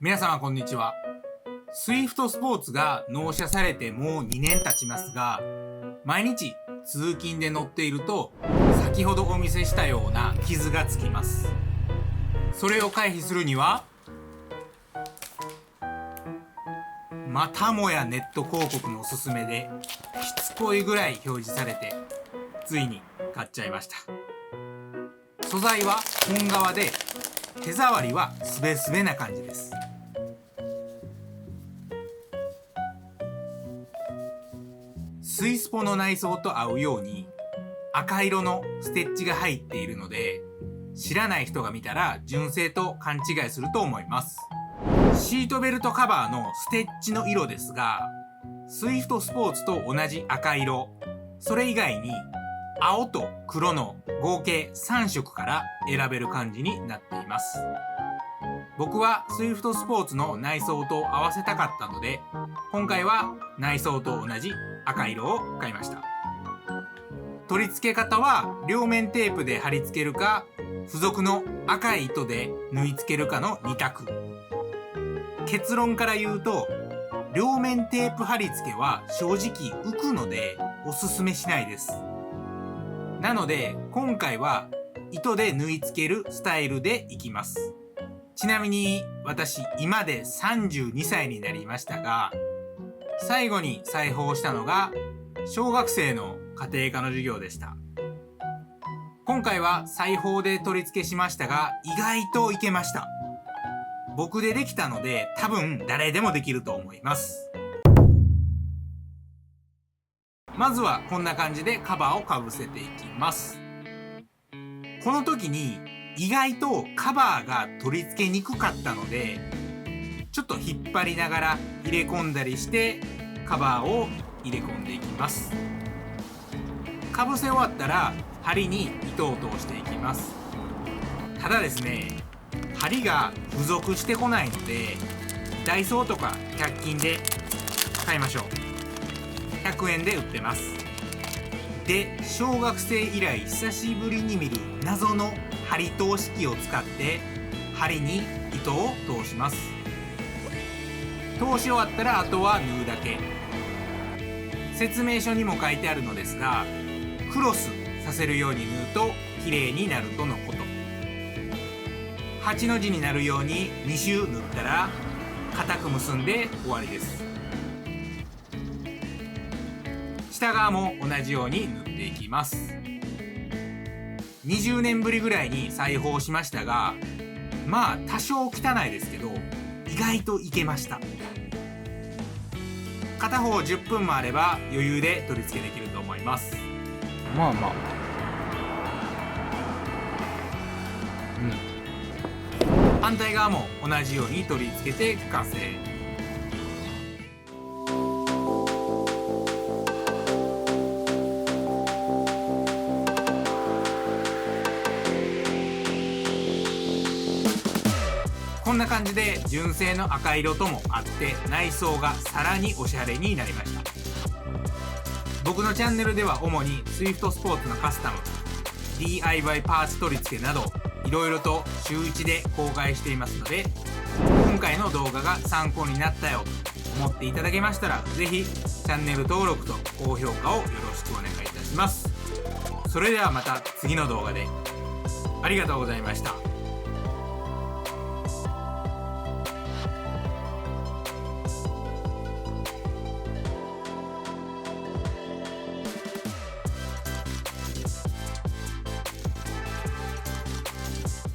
皆様こんにちは。スイフトスポーツが納車されてもう2年経ちますが、毎日通勤で乗っていると先ほどお見せしたような傷がつきます。それを回避するには、またもやネット広告のおすすめでしつこいぐらい表示されて、ついに買っちゃいました。素材は本革で、手触りはスベスベな感じです。スイスポの内装と合うように赤色のステッチが入っているので、知らない人が見たら純正と勘違いすると思います。シートベルトカバーのステッチの色ですが、スイフトスポーツと同じ赤色、それ以外に青と黒の合計3色から選べる感じになっています。僕はスイフトスポーツの内装と合わせたかったので、今回は内装と同じ赤色を買いました。取り付け方は両面テープで貼り付けるか、付属の赤い糸で縫い付けるかの2択。結論から言うと、両面テープ貼り付けは正直浮くのでおすすめしないです。なので今回は糸で縫い付けるスタイルでいきます。ちなみに私今で32歳になりましたが、最後に裁縫したのが小学生の家庭科の授業でした。今回は裁縫で取り付けしましたが、意外といけました。僕でできたので多分誰でもできると思います。まずはこんな感じでカバーをかぶせていきます。この時に意外とカバーが取り付けにくかったので、ちょっと引っ張りながら入れ込んだりしてカバーを入れ込んでいきます。かぶせ終わったら針に糸を通していきます。ただですね、針が付属してこないので、ダイソーとか100均で買いましょう。100円で売ってます。で、小学生以来久しぶりに見る謎の針通し機を使って針に糸を通します。通し終わったらあとは縫うだけ。説明書にも書いてあるのですが、クロスさせるように縫うと綺麗になるとのこと。8の字になるように2周縫ったら固く結んで終わりです。下側も同じように縫っていきます。20年ぶりぐらいに裁縫しましたが、まあ多少汚いですけど意外といけました。片方10分もあれば余裕で取り付けできると思います。まあまあ、反対側も同じように取り付けて完成。こんな感じで純正の赤色ともあって内装がさらにおしゃれになりました。僕のチャンネルでは主に SWIFT スポーツのカスタム、DIY パーツ取り付けなどいろいろと週1で公開していますので、今回の動画が参考になったよと思っていただけましたら、ぜひチャンネル登録と高評価をよろしくお願いいたします。それではまた次の動画で。ありがとうございました。